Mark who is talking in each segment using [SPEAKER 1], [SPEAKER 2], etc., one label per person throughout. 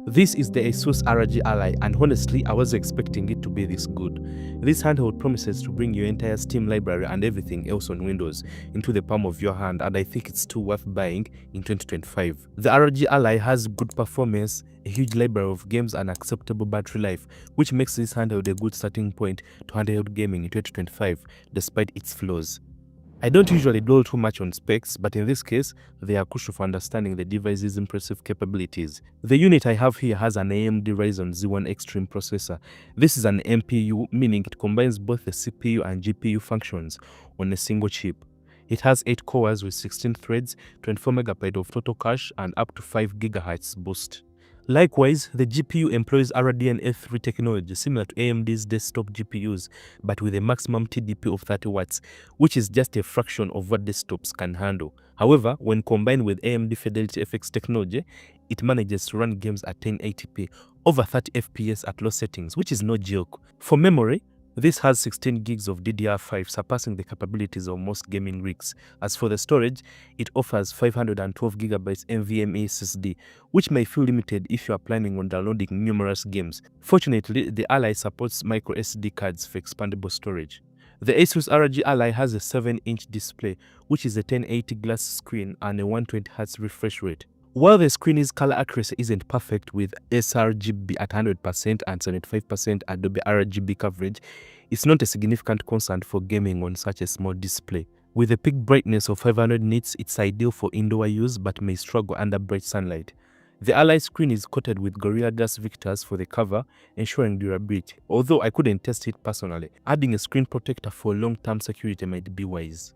[SPEAKER 1] This is the ASUS ROG Ally, and honestly, I wasn't expecting it to be this good. This handheld promises to bring your entire Steam library and everything else on Windows into the palm of your hand, and I think it's too worth buying in 2025. The ROG Ally has good performance, a huge library of games, and acceptable battery life, which makes this handheld a good starting point to handheld gaming in 2025, despite its flaws. I don't usually dwell too much on specs, but in this case, they are crucial for understanding the device's impressive capabilities. The unit I have here has an AMD Ryzen Z1 Extreme processor. This is an MPU, meaning it combines both the CPU and GPU functions on a single chip. It has 8 cores with 16 threads, 24 MB of total cache, and up to 5 GHz boost. Likewise, the GPU employs Radeon 3 technology similar to AMD's desktop GPUs, but with a maximum TDP of 30 watts, which is just a fraction of what desktops can handle. However, when combined with AMD Fidelity FX technology, it manages to run games at 1080p, over 30 FPS at low settings, which is no joke. For memory, this has 16 gigs of DDR5, surpassing the capabilities of most gaming rigs. As for the storage, it offers 512 GB NVMe SSD, which may feel limited if you are planning on downloading numerous games. Fortunately, the Ally supports micro SD cards for expandable storage. The ASUS ROG Ally has a 7-inch display, which is a 1080 glass screen and a 120Hz refresh rate. While the screen's color accuracy isn't perfect with sRGB at 100% and 75% Adobe RGB coverage, it's not a significant concern for gaming on such a small display. With a peak brightness of 500 nits, it's ideal for indoor use but may struggle under bright sunlight. The Ally screen is coated with Gorilla Glass Victors for the cover, ensuring durability, although I couldn't test it personally. Adding a screen protector for long-term security might be wise.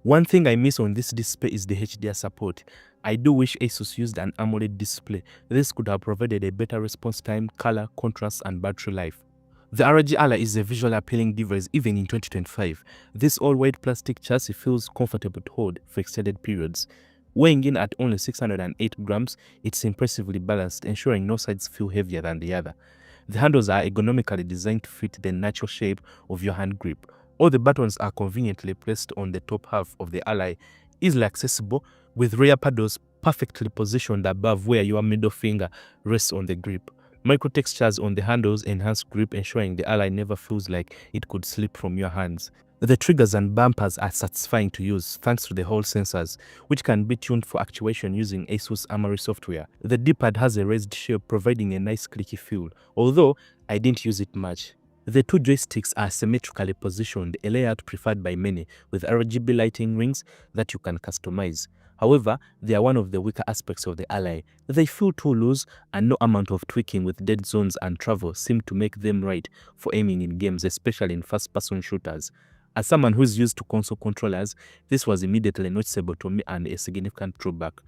[SPEAKER 1] One thing I miss on this display is the HDR support. I do wish ASUS used an AMOLED display. This could have provided a better response time, color, contrast, and battery life. The ROG Ally is a visually appealing device even in 2025. This all-white plastic chassis feels comfortable to hold for extended periods. Weighing in at only 608 grams, it's impressively balanced, ensuring no sides feel heavier than the other. The handles are ergonomically designed to fit the natural shape of your hand grip. All the buttons are conveniently placed on the top half of the Ally, easily accessible, with rear paddles perfectly positioned above where your middle finger rests on the grip. Micro textures on the handles enhance grip, ensuring the Ally never feels like it could slip from your hands. The triggers and bumpers are satisfying to use thanks to the Hall sensors, which can be tuned for actuation using ASUS Armory software. The D-pad has a raised shape, providing a nice clicky feel, although I didn't use it much. The two joysticks are symmetrically positioned, a layout preferred by many, with RGB lighting rings that you can customize. However, they are one of the weaker aspects of the Ally. They feel too loose, and no amount of tweaking with dead zones and travel seem to make them right for aiming in games, especially in first-person shooters. As someone who's used to console controllers, this was immediately noticeable to me and a significant drawback.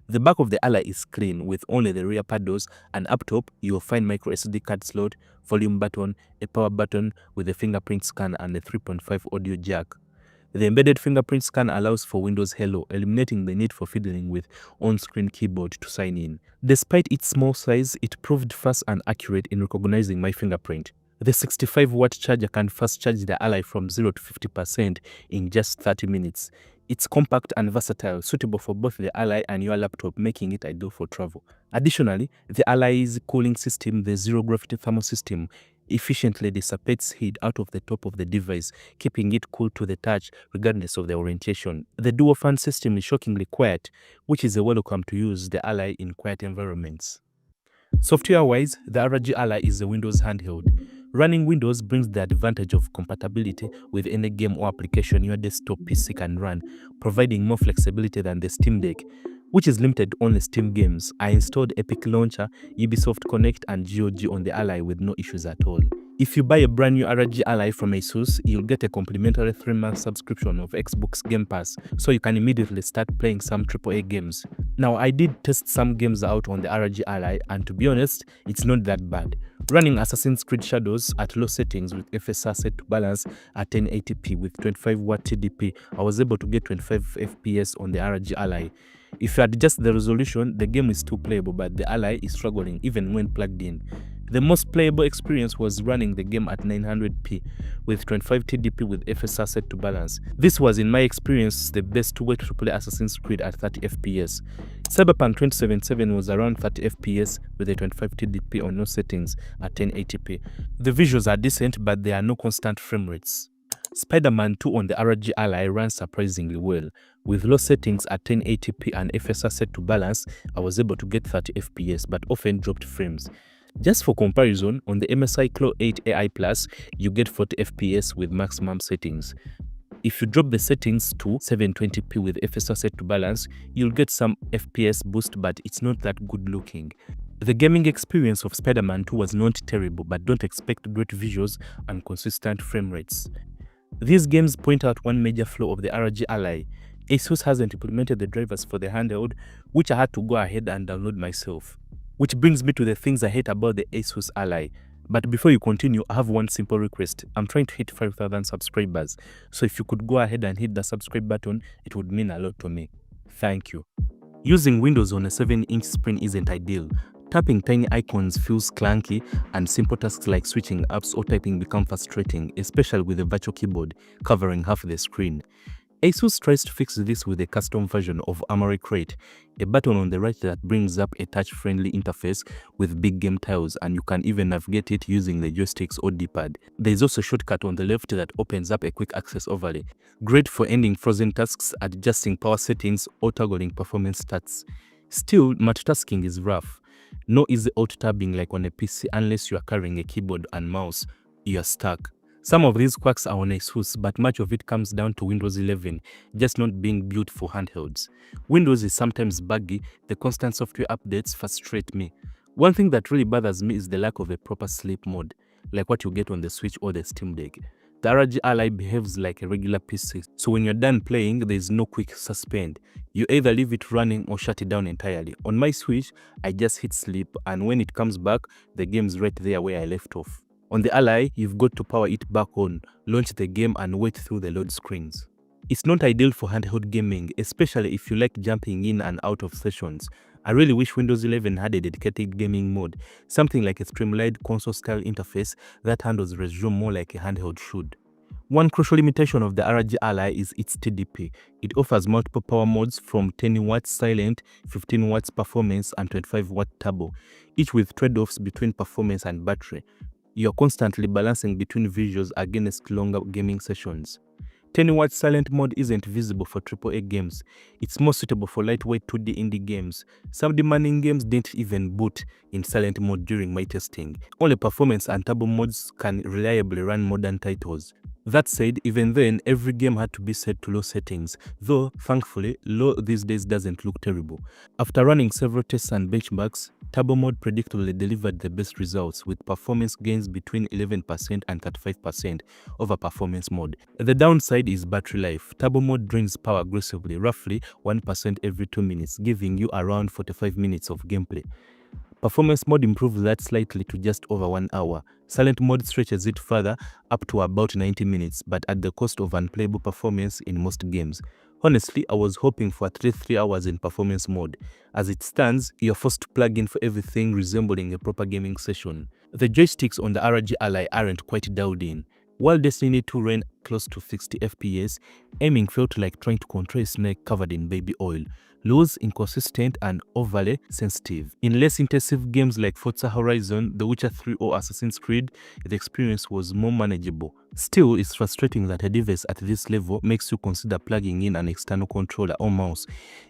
[SPEAKER 1] The back of the Ally is clean, with only the rear paddles, and up top you'll find micro SD card slot, volume button, a power button with a fingerprint scan, and a 3.5 audio jack. The embedded fingerprint scan allows for Windows Hello, eliminating the need for fiddling with on-screen keyboard to sign in. Despite its small size, it proved fast and accurate in recognizing my fingerprint. The 65-watt charger can fast charge the Ally from 0 to 50% in just 30 minutes. It's compact and versatile, suitable for both the Ally and your laptop, making it ideal for travel. Additionally, the Ally's cooling system, the zero-gravity thermal system, efficiently dissipates heat out of the top of the device, keeping it cool to the touch regardless of the orientation. The dual fan system is shockingly quiet, which is a welcome to use the Ally in quiet environments. Software-wise, the ROG Ally is a Windows handheld. Running Windows brings the advantage of compatibility with any game or application your desktop PC can run, providing more flexibility than the Steam Deck, which is limited to only Steam games. I installed Epic Launcher, Ubisoft Connect, and GOG on the Ally with no issues at all. If you buy a brand new ROG Ally from ASUS, you'll get a complimentary 3-month subscription of Xbox Game Pass, so you can immediately start playing some AAA games. Now, I did test some games out on the ROG Ally, and to be honest, it's not that bad. Running Assassin's Creed Shadows at low settings with FSR set to balance at 1080p with 25-watt TDP, I was able to get 25 FPS on the ROG Ally. If you adjust the resolution, the game is still playable, but the Ally is struggling even when plugged in. The most playable experience was running the game at 900p with 25 TDP with FSR set to balance. This was, in my experience, the best way to play Assassin's Creed at 30 FPS. Cyberpunk 2077 was around 30 FPS with a 25 TDP on no settings at 1080p. The visuals are decent, but there are no constant frame rates. Spider-Man 2 on the ROG Ally runs surprisingly well. With low settings at 1080p and FSR set to balance, I was able to get 30 FPS, but often dropped frames. Just for comparison, on the MSI Claw 8 AI Plus, you get 40 FPS with maximum settings. If you drop the settings to 720p with FSR set to balance, you'll get some FPS boost, but it's not that good looking. The gaming experience of Spider-Man 2 was not terrible, but don't expect great visuals and consistent frame rates. These games point out one major flaw of the ROG Ally. ASUS hasn't implemented the drivers for the handheld, which I had to go ahead and download myself. Which brings me to the things I hate about the ASUS Ally. But before you continue, I have one simple request. I'm trying to hit 5,000 subscribers, so if you could go ahead and hit the subscribe button, it would mean a lot to me. Thank you. Using Windows on a 7-inch screen isn't ideal. Tapping tiny icons feels clunky, and simple tasks like switching apps or typing become frustrating, especially with a virtual keyboard covering half the screen. ASUS tries to fix this with a custom version of Armory Crate, a button on the right that brings up a touch-friendly interface with big game tiles, and you can even navigate it using the joysticks or D-pad. There is also a shortcut on the left that opens up a quick access overlay, great for ending frozen tasks, adjusting power settings, or toggling performance stats. Still, multitasking is rough. No easy alt-tabbing like on a PC unless you are carrying a keyboard and mouse. You are stuck. Some of these quirks are on ASUS, but much of it comes down to Windows 11 just not being built for handhelds. Windows is sometimes buggy, the constant software updates frustrate me. One thing that really bothers me is the lack of a proper sleep mode, like what you get on the Switch or the Steam Deck. The ROG Ally behaves like a regular PC, so when you're done playing, there is no quick suspend. You either leave it running or shut it down entirely. On my Switch, I just hit sleep, and when it comes back, the game's right there where I left off. On the Ally, you've got to power it back on, launch the game, and wait through the load screens. It's not ideal for handheld gaming, especially if you like jumping in and out of sessions. I really wish Windows 11 had a dedicated gaming mode, something like a streamlined console-style interface that handles resume more like a handheld should. One crucial limitation of the ROG Ally is its TDP. It offers multiple power modes from 10 watts silent, 15 watts performance, and 25 watt turbo, each with trade-offs between performance and battery. You're constantly balancing between visuals against longer gaming sessions. 10 watts silent mode isn't visible for AAA games. It's more suitable for lightweight 2D indie games. Some demanding games didn't even boot in silent mode during my testing. Only performance and turbo modes can reliably run modern titles. That said, even then, every game had to be set to low settings, though, thankfully, low these days doesn't look terrible. After running several tests and benchmarks, turbo mode predictably delivered the best results, with performance gains between 11% and 35% over performance mode. The downside is battery life. Turbo mode drains power aggressively, roughly 1% every 2 minutes, giving you around 45 minutes of gameplay. Performance mode improves that slightly to just over 1 hour. Silent mode stretches it further, up to about 90 minutes, but at the cost of unplayable performance in most games. Honestly, I was hoping for at least 3 hours in performance mode. As it stands, you're forced to plug in for everything resembling a proper gaming session. The joysticks on the ROG Ally aren't quite dialed in. While Destiny 2 ran close to 60 FPS, aiming felt like trying to control a snake covered in baby oil. Loose, inconsistent, and overly sensitive. In less intensive games like Forza Horizon, The Witcher 3 or Assassin's Creed, the experience was more manageable. Still, it's frustrating that a device at this level makes you consider plugging in an external controller or mouse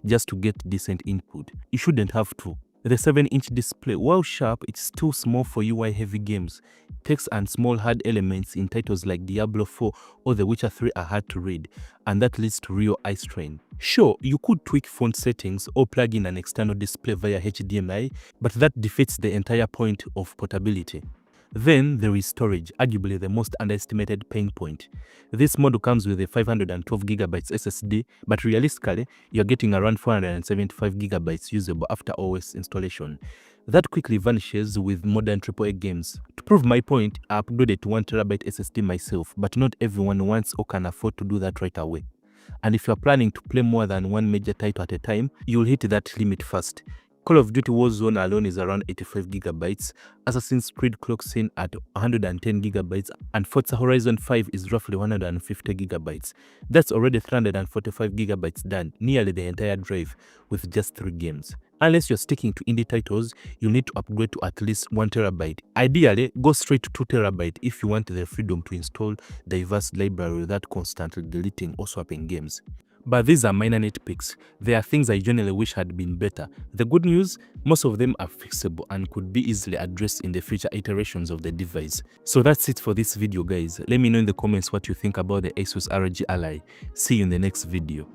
[SPEAKER 1] just to get decent input. You shouldn't have to. The 7-inch display, while sharp, it's still small for UI-heavy games. Text and small hard elements in titles like Diablo 4 or The Witcher 3 are hard to read, and that leads to real eye strain. Sure, you could tweak font settings or plug in an external display via HDMI, but that defeats the entire point of portability. Then there is storage, arguably the most underestimated pain point. This model comes with a 512GB SSD, but realistically, you're getting around 475GB usable after OS installation. That quickly vanishes with modern AAA games. To prove my point, I upgraded to 1TB SSD myself, but not everyone wants or can afford to do that right away. And if you're planning to play more than one major title at a time, you'll hit that limit first. Call of Duty Warzone alone is around 85 gigabytes, Assassin's Creed clocks in at 110 gigabytes, and Forza Horizon 5 is roughly 150 gigabytes. That's already 345 gigabytes done, nearly the entire drive, with just 3 games. Unless you're sticking to indie titles, you'll need to upgrade to at least 1 terabyte. Ideally, go straight to 2 terabyte if you want the freedom to install diverse library without constantly deleting or swapping games. But these are minor nitpicks. There are things I generally wish had been better. The good news, most of them are fixable and could be easily addressed in the future iterations of the device. So that's it for this video, guys. Let me know in the comments what you think about the ASUS ROG Ally. See you in the next video.